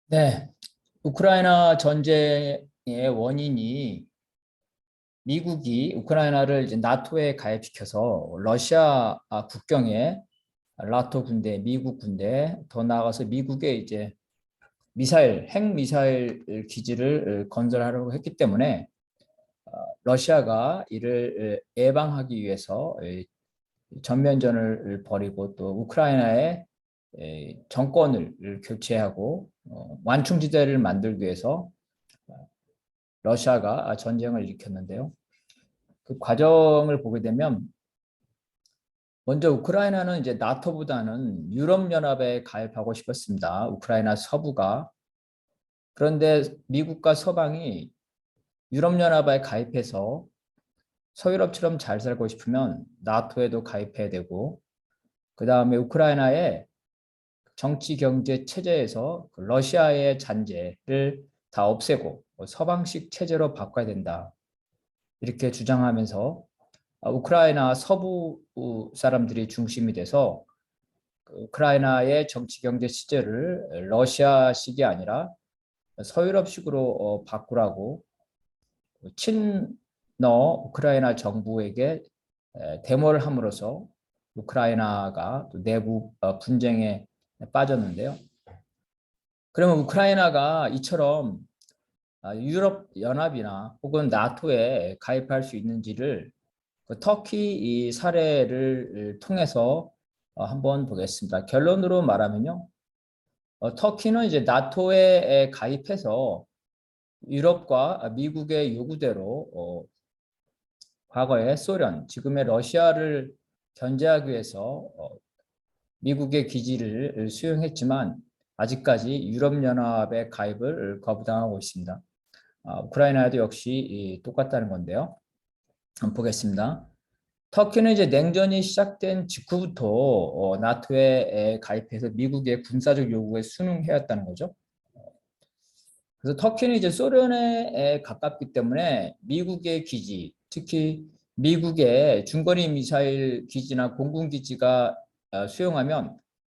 네, 우크라이나 전쟁의 원인이 미국이 우크라이나를 이제 나토에 가입시켜서 러시아 국경에 나토 군대, 미국 군대, 더 나아가서 미국의 이제 핵 미사일 기지를 건설하려고 했기 때문에 러시아가 이를 예방하기 위해서 전면전을 벌이고 또 우크라이나의 정권을 교체하고 완충지대를 만들기 위해서 러시아가 전쟁을 일으켰는데요. 그 과정을 보게 되면 먼저 우크라이나는 이제 나토보다는 유럽연합에 가입하고 싶었습니다. 우크라이나 서부가. 그런데 미국과 서방이 유럽연합에 가입해서 서유럽처럼 잘 살고 싶으면 나토에도 가입해야 되고, 그 다음에 우크라이나의 정치 경제 체제에서 그 러시아의 잔재를 다 없애고 서방식 체제로 바꿔야 된다. 이렇게 주장하면서 우크라이나 서부 사람들이 중심이 돼서 우크라이나의 정치 경제 체제를 러시아식이 아니라 서유럽식으로 바꾸라고 친러 우크라이나 정부에게 데모를 함으로써 우크라이나가 또 내부 분쟁에 빠졌는데요. 그러면 우크라이나가 이처럼 유럽 연합이나 혹은 나토에 가입할 수 있는지를 그 터키 이 사례를 통해서 한번 보겠습니다. 결론으로 말하면요, 터키는 이제 나토에 가입해서 유럽과 미국의 요구대로 과거의 소련, 지금의 러시아를 견제하기 위해서 미국의 기지를 수용했지만 아직까지 유럽연합의 가입을 거부당하고 있습니다. 우크라이나도 역시 똑같다는 건데요. 한번 보겠습니다. 터키는 이제 냉전이 시작된 직후부터 나토에 가입해서 미국의 군사적 요구에 순응해왔다는 거죠. 그래서 터키는 이제 소련에 가깝기 때문에 미국의 기지, 특히 미국의 중거리 미사일 기지나 공군 기지가 수용하면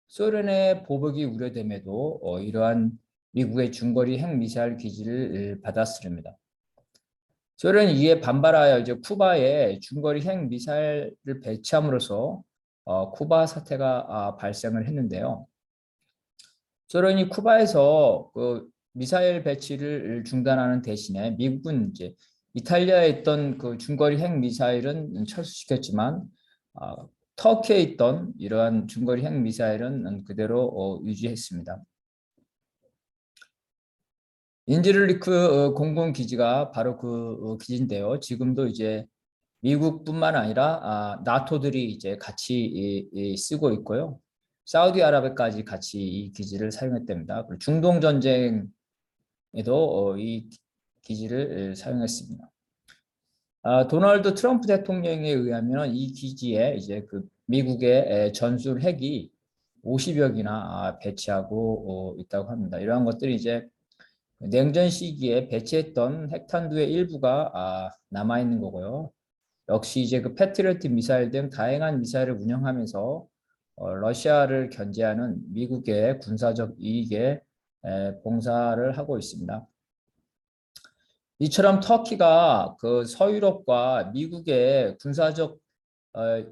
소련의 보복이 우려됨에도 이러한 미국의 중거리 핵 미사일 기지를 받아쓰립니다. 소련이 이에 반발하여 이제 쿠바에 중거리 핵 미사일을 배치함으로써 쿠바 사태가 발생을 했는데요. 소련이 쿠바에서 그 미사일 배치를 중단하는 대신에 미국은 이제 이탈리아에 있던 그 중거리 핵 미사일은 철수시켰지만 터키에 있던 이러한 중거리 핵 미사일은 그대로 유지했습니다. 인지르리크 공군 기지가 바로 그 기지인데요. 지금도 이제 미국뿐만 아니라 나토들이 이제 같이 쓰고 있고요. 사우디아라비아까지 같이 이 기지를 사용했답니다. 그리고 중동 전쟁에도 이 기지를 사용했습니다. 도널드 트럼프 대통령에 의하면 이 기지에 이제 그 미국의 전술 핵이 50여 기나 배치하고 있다고 합니다. 이러한 것들이 이제 냉전 시기에 배치했던 핵탄두의 일부가 남아 있는 거고요. 역시 이제 그 패트리어트 미사일 등 다양한 미사일을 운영하면서 러시아를 견제하는 미국의 군사적 이익에 봉사를 하고 있습니다. 이처럼 터키가 그 서유럽과 미국의 군사적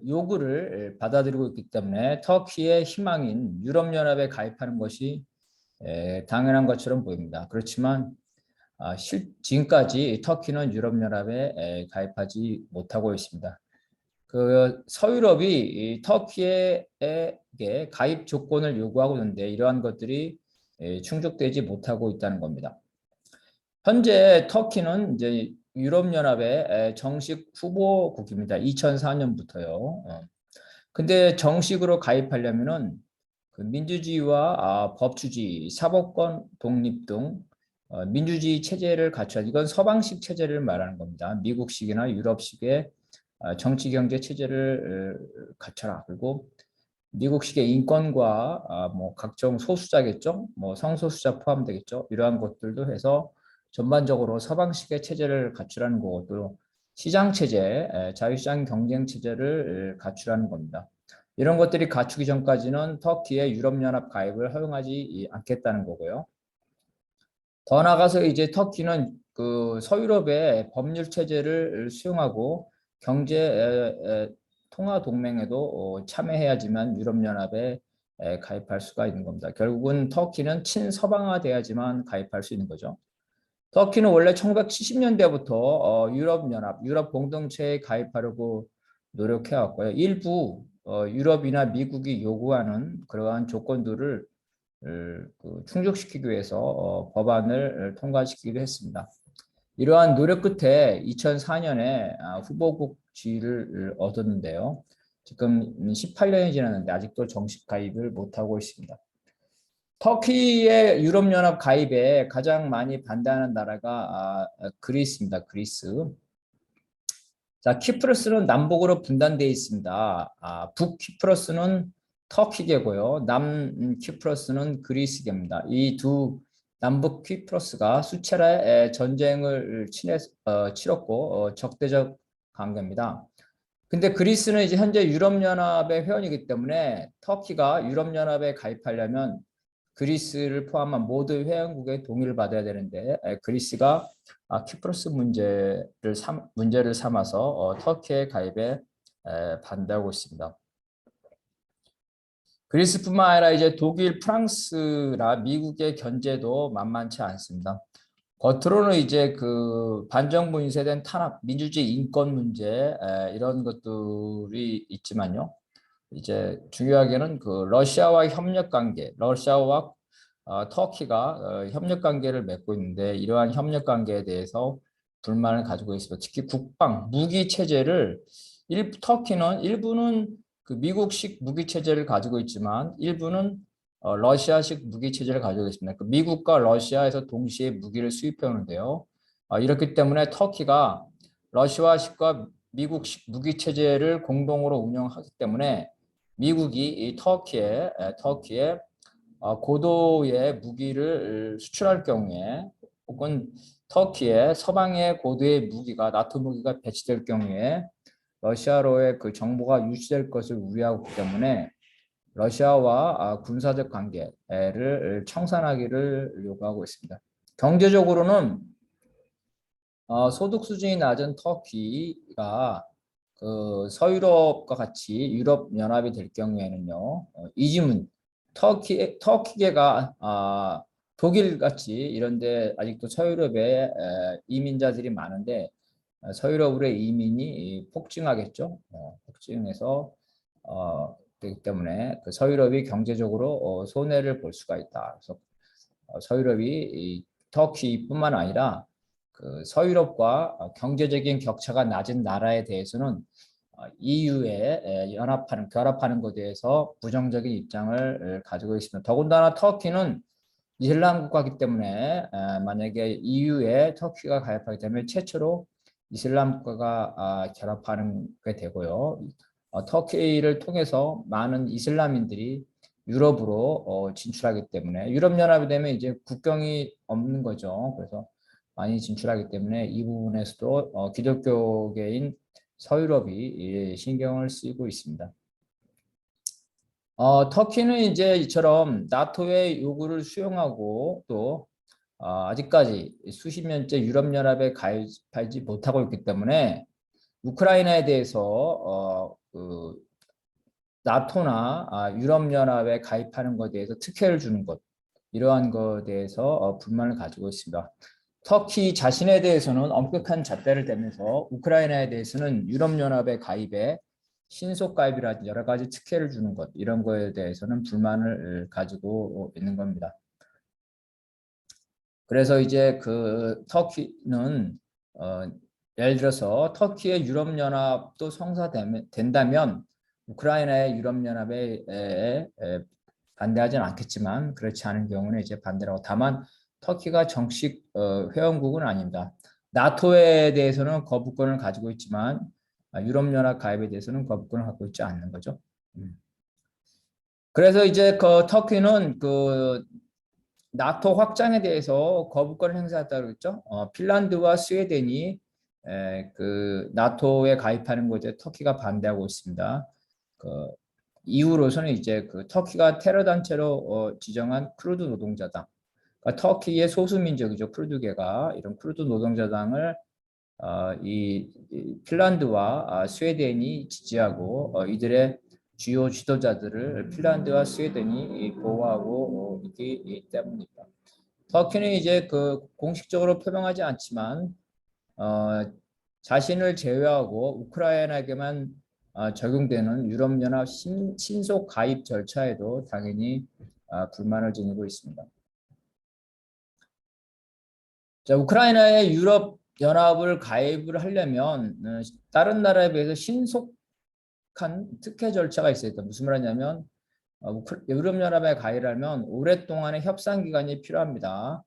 요구를 받아들이고 있기 때문에 터키의 희망인 유럽연합에 가입하는 것이 당연한 것처럼 보입니다. 그렇지만 지금까지 터키는 유럽연합에 가입하지 못하고 있습니다. 그 서유럽이 터키에게 가입 조건을 요구하고 있는데 이러한 것들이 충족되지 못하고 있다는 겁니다. 현재 터키는 이제 유럽연합의 정식 후보국입니다. 2004년부터요. 근데 정식으로 가입하려면은 그 민주주의와 법주주의, 사법권 독립 등 민주주의 체제를 갖춰야, 이건 서방식 체제를 말하는 겁니다. 미국식이나 유럽식의 정치 경제 체제를 갖춰라. 그리고 미국식의 인권과 뭐 각종 소수자겠죠. 뭐 성소수자 포함되겠죠. 이러한 것들도 해서 전반적으로 서방식의 체제를 갖추라는 거고 또 시장 체제, 자유시장 경쟁 체제를 갖추라는 겁니다. 이런 것들이 갖추기 전까지는 터키의 유럽연합 가입을 허용하지 않겠다는 거고요. 더 나가서 이제 터키는 그 서유럽의 법률 체제를 수용하고 경제 통화 동맹에도 참여해야지만 유럽연합에 가입할 수가 있는 겁니다. 결국은 터키는 친서방화 돼야지만 가입할 수 있는 거죠. 터키는 원래 1970년대부터 유럽연합, 유럽 공동체에 가입하려고 노력해왔고요. 일부 유럽이나 미국이 요구하는 그러한 조건들을 충족시키기 위해서 법안을 통과시키기도 했습니다. 이러한 노력 끝에 2004년에 후보국 지위를 얻었는데요. 지금 18년이 지났는데 아직도 정식 가입을 못하고 있습니다. 터키의 유럽연합 가입에 가장 많이 반대하는 나라가 그리스입니다. 그리스. 자, 키프로스는 남북으로 분단되어 있습니다. 북키프로스는 터키계고요. 남키프로스는 그리스계입니다. 이 두 남북 키프로스가 수차례 전쟁을 치렀고 적대적 관계입니다. 근데 그리스는 이제 현재 유럽연합의 회원이기 때문에 터키가 유럽연합에 가입하려면 그리스를 포함한 모든 회원국의 동의를 받아야 되는데 그리스가 키프로스 문제를 삼아서 터키의 가입에 반대하고 있습니다. 그리스뿐만 아니라 이제 독일, 프랑스나 미국의 견제도 만만치 않습니다. 겉으로는 이제 그 반정부 인쇄된 탄압, 민주주의 인권 문제 이런 것들이 있지만요. 이제 중요하게는 그 러시아와 협력 관계, 러시아와 터키가 협력 관계를 맺고 있는데 이러한 협력 관계에 대해서 불만을 가지고 있습니다. 특히 국방, 무기 체제를 터키는 일부는 그 미국식 무기 체제를 가지고 있지만 일부는 러시아식 무기 체제를 가지고 있습니다. 그 미국과 러시아에서 동시에 무기를 수입해 오는데요. 이렇기 때문에 터키가 러시아식과 미국식 무기 체제를 공동으로 운영하기 때문에 미국이 이 터키에 고도의 무기를 수출할 경우에 혹은 터키에 서방의 고도의 무기가 나토 무기가 배치될 경우에 러시아로의 그 정보가 유출될 것을 우려하기 때문에 러시아와 군사적 관계를 청산하기를 요구하고 있습니다. 경제적으로는 소득 수준이 낮은 터키가 그 서유럽과 같이 유럽 연합이 될 경우에는요, 이지문 터키계가 독일 같이 이런데 아직도 서유럽에 이민자들이 많은데 서유럽의 이민이 폭증하겠죠. 폭증해서 되기 때문에 그 서유럽이 경제적으로 손해를 볼 수가 있다. 그래서 서유럽이 터키뿐만 아니라 그 서유럽과 경제적인 격차가 낮은 나라에 대해서는 EU에 결합하는 것에 대해서 부정적인 입장을 가지고 있습니다. 더군다나 터키는 이슬람 국가이기 때문에 만약에 EU에 터키가 가입하게 되면 최초로 이슬람 국가가 결합하는 게 되고요. 터키를 통해서 많은 이슬람인들이 유럽으로 진출하기 때문에 유럽연합이 되면 이제 국경이 없는 거죠. 그래서 많이 진출하기 때문에 이 부분에서도 기독교계인 서유럽이 신경을 쓰이고 있습니다. 터키는 이제 이처럼 나토의 요구를 수용하고 또 아직까지 수십 년째 유럽연합에 가입하지 못하고 있기 때문에 우크라이나에 대해서 그 나토나 유럽연합에 가입하는 것에 대해서 특혜를 주는 것 이러한 것에 대해서 불만을 가지고 있습니다. 터키 자신에 대해서는 엄격한 잣대를 대면서 우크라이나에 대해서는 유럽연합의 가입에 신속 가입이라든지 여러 가지 특혜를 주는 것 이런 거에 대해서는 불만을 가지고 있는 겁니다. 그래서 이제 그 터키는 예를 들어서 터키의 유럽연합도 성사된다면 우크라이나의 유럽연합에 반대하지는 않겠지만 그렇지 않은 경우는 이제 반대라고. 다만 터키가 정식 회원국은 아닙니다. 나토에 대해서는 거부권을 가지고 있지만 유럽연합 가입에 대해서는 거부권을 갖고 있지 않는 거죠. 그래서 이제 그 터키는 그 나토 확장에 대해서 거부권을 행사했다고 했죠. 핀란드와 스웨덴이 그 나토에 가입하는 것에 터키가 반대하고 있습니다. 그 이후로서는 이제 그 터키가 테러 단체로 지정한 쿠르드 노동자당 그러니까 터키의 소수민족이죠. 쿠르드계가 이런 쿠르드 노동자당을 이 핀란드와 스웨덴이 지지하고 이들의 주요 지도자들을 핀란드와 스웨덴이 보호하고 있기 때문입니다. 터키는 이제 그 공식적으로 표명하지 않지만 자신을 제외하고 우크라이나에게만 적용되는 유럽연합 신속 가입 절차에도 당연히 불만을 지니고 있습니다. 자, 우크라이나의 유럽 연합을 가입을 하려면 다른 나라에 비해서 신속한 특혜 절차가 있어야 된다. 무슨 말이냐면 유럽 연합에 가입하려면 오랫동안의 협상 기간이 필요합니다.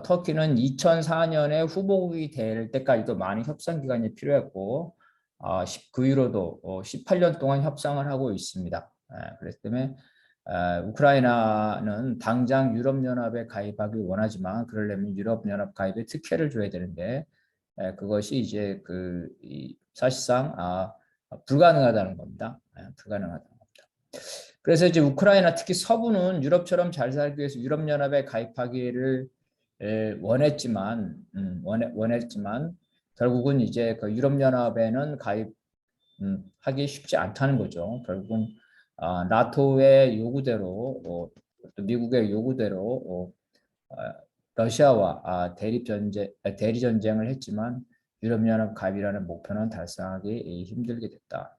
터키는 2004년에 후보국이 될 때까지도 많은 협상 기간이 필요했고 그 이후로도 18년 동안 협상을 하고 있습니다. 그렇기 때문에 우크라이나는 당장 유럽연합에 가입하기 원하지만 그러려면 유럽연합 가입에 특혜를 줘야 되는데 그것이 이제 사실상 불가능하다는 겁니다. 불가능하다는 겁니다. 그래서 이제 우크라이나 특히 서부는 유럽처럼 잘 살기 위해서 유럽연합에 가입하기를 원했지만 결국은 이제 그 유럽연합에는 가입하기 쉽지 않다는 거죠. 결국은 나토의 요구대로 또 미국의 요구대로 러시아와 대리 전쟁을 했지만 유럽연합 가입이라는 목표는 달성하기 힘들게 됐다.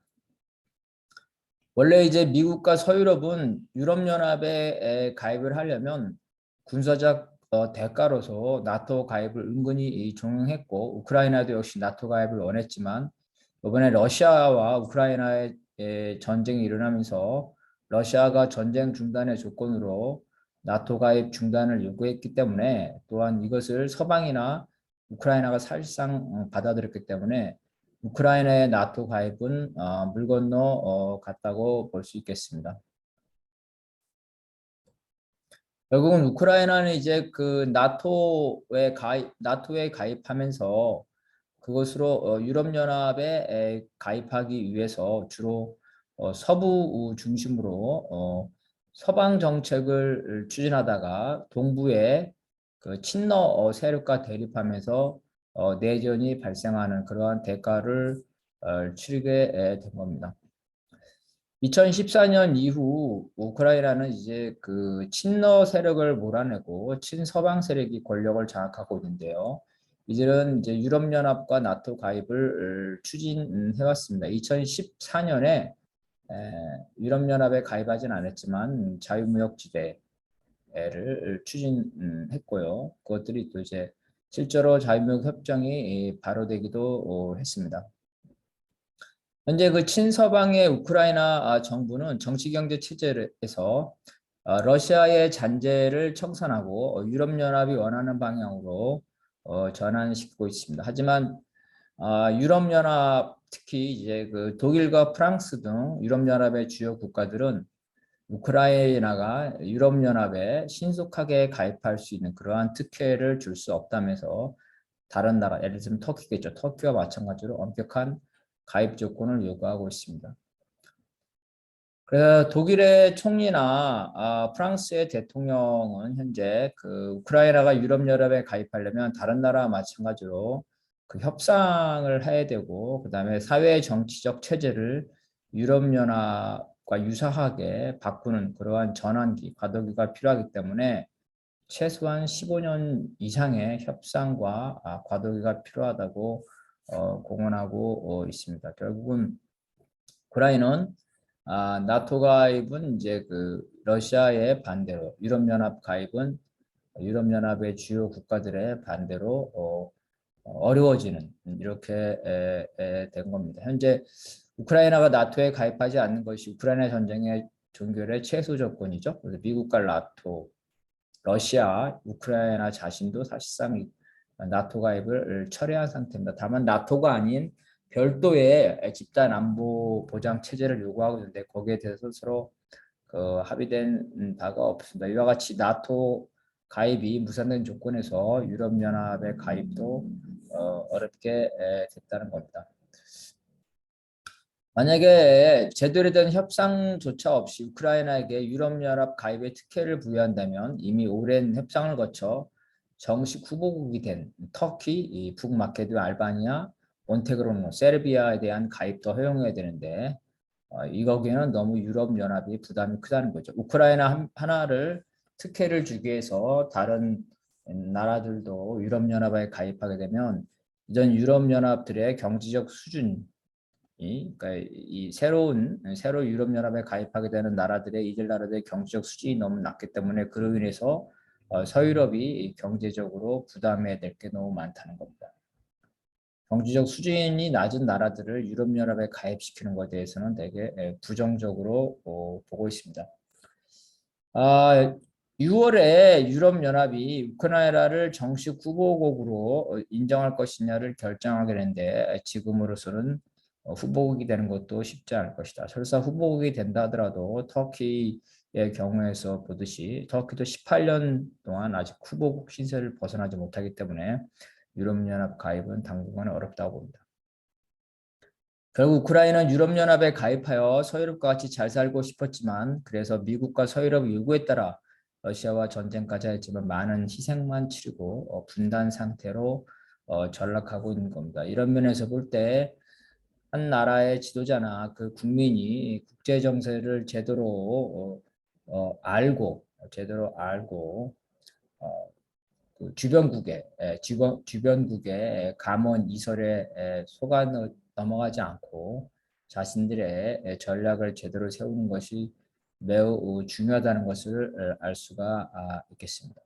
원래 이제 미국과 서유럽은 유럽연합에 가입을 하려면 군사적 대가로서 나토 가입을 은근히 종용했고 우크라이나도 역시 나토 가입을 원했지만 이번에 러시아와 우크라이나의 전쟁이 일어나면서 러시아가 전쟁 중단의 조건으로 나토 가입 중단을 요구했기 때문에 또한 이것을 서방이나 우크라이나가 사실상 받아들였기 때문에 우크라이나의 나토 가입은 물 건너 갔다고 볼 수 있겠습니다. 결국은 우크라이나는 이제 그 나토에 가입하면서 그것으로 유럽연합에 가입하기 위해서 주로 서부 중심으로 서방 정책을 추진하다가 동부의 그 친러 세력과 대립하면서 내전이 발생하는 그러한 대가를 치르게 된 겁니다. 2014년 이후 우크라이나는 이제 그 친러 세력을 몰아내고 친서방 세력이 권력을 장악하고 있는데요. 이들은 이제 유럽연합과 나토 가입을 추진해 왔습니다. 2014년에 유럽연합에 가입하진 않았지만 자유무역지대를 추진했고요. 그것들이 또 이제 실제로 자유무역 협정이 바로 되기도 했습니다. 현재 그 친서방의 우크라이나 정부는 정치경제 체제에서 러시아의 잔재를 청산하고 유럽연합이 원하는 방향으로 전환시키고 있습니다. 하지만 유럽연합 특히 이제 그 독일과 프랑스 등 유럽연합의 주요 국가들은 우크라이나가 유럽연합에 신속하게 가입할 수 있는 그러한 특혜를 줄 수 없다면서 다른 나라, 예를 들면 터키겠죠. 터키와 마찬가지로 엄격한 가입 조건을 요구하고 있습니다. 그래서 독일의 총리나 프랑스의 대통령은 현재 그 우크라이나가 유럽연합에 가입하려면 다른 나라와 마찬가지로 그 협상을 해야 되고 그다음에 사회 정치적 체제를 유럽연합과 유사하게 바꾸는 그러한 전환기, 과도기가 필요하기 때문에 최소한 15년 이상의 협상과 과도기가 필요하다고 공언하고 있습니다. 결국은 우크라이나는 나토 가입은 이제 그 러시아의 반대로 유럽연합 가입은 유럽연합의 주요 국가들의 반대로 어려워지는 이렇게 된 겁니다. 현재 우크라이나가 나토에 가입하지 않는 것이 우크라이나 전쟁의 종결의 최소 조건이죠. 그래서 미국과 나토, 러시아, 우크라이나 자신도 사실상 나토 가입을 철회한 상태입니다. 다만 나토가 아닌 별도의 집단 안보 보장 체제를 요구하고 있는데 거기에 대해서 서로 합의된 바가 없습니다. 이와 같이 나토 가입이 무산된 조건에서 유럽연합의 가입도 어렵게 됐다는 겁니다. 만약에 제대로 된 협상조차 없이 우크라이나에게 유럽연합 가입의 특혜를 부여한다면 이미 오랜 협상을 거쳐 정식 후보국이 된 터키, 북마케도니아, 알바니아, 몬테네그로, 세르비아에 대한 가입도 허용해야 되는데 이거기에는 너무 유럽연합이 부담이 크다는 거죠. 우크라이나 하나를 특혜를 주기 위해서 다른 나라들도 유럽연합에 가입하게 되면 이전 유럽연합들의 경제적 수준이 그러니까 이 새로 유럽연합에 가입하게 되는 나라들의 이들 나라들의 경제적 수준이 너무 낮기 때문에 그로 인해서 서유럽이 경제적으로 부담해야 될 게 너무 많다는 겁니다. 경제적 수준이 낮은 나라들을 유럽연합에 가입시키는 것에 대해서는 되게 부정적으로 보고 있습니다. 6월에 유럽연합이 우크라이나를 정식 후보국으로 인정할 것이냐를 결정하게 되는데 지금으로서는 후보국이 되는 것도 쉽지 않을 것이다. 설사 후보국이 된다 하더라도 터키의 경우에서 보듯이 터키도 18년 동안 아직 후보국 신세를 벗어나지 못하기 때문에 유럽연합 가입은 당분간 어렵다고 봅니다. 결국 우크라이나는 유럽연합에 가입하여 서유럽과 같이 잘 살고 싶었지만 그래서 미국과 서유럽 요구에 따라 러시아와 전쟁까지 했지만 많은 희생만 치르고 분단 상태로 전락하고 있는 겁니다. 이런 면에서 볼 때 한 나라의 지도자나 그 국민이 국제 정세를 제대로 알고 그 주변국의 감언 이설에 속아 넘어가지 않고 자신들의 전략을 제대로 세우는 것이 매우 중요하다는 것을 알 수가 있겠습니다.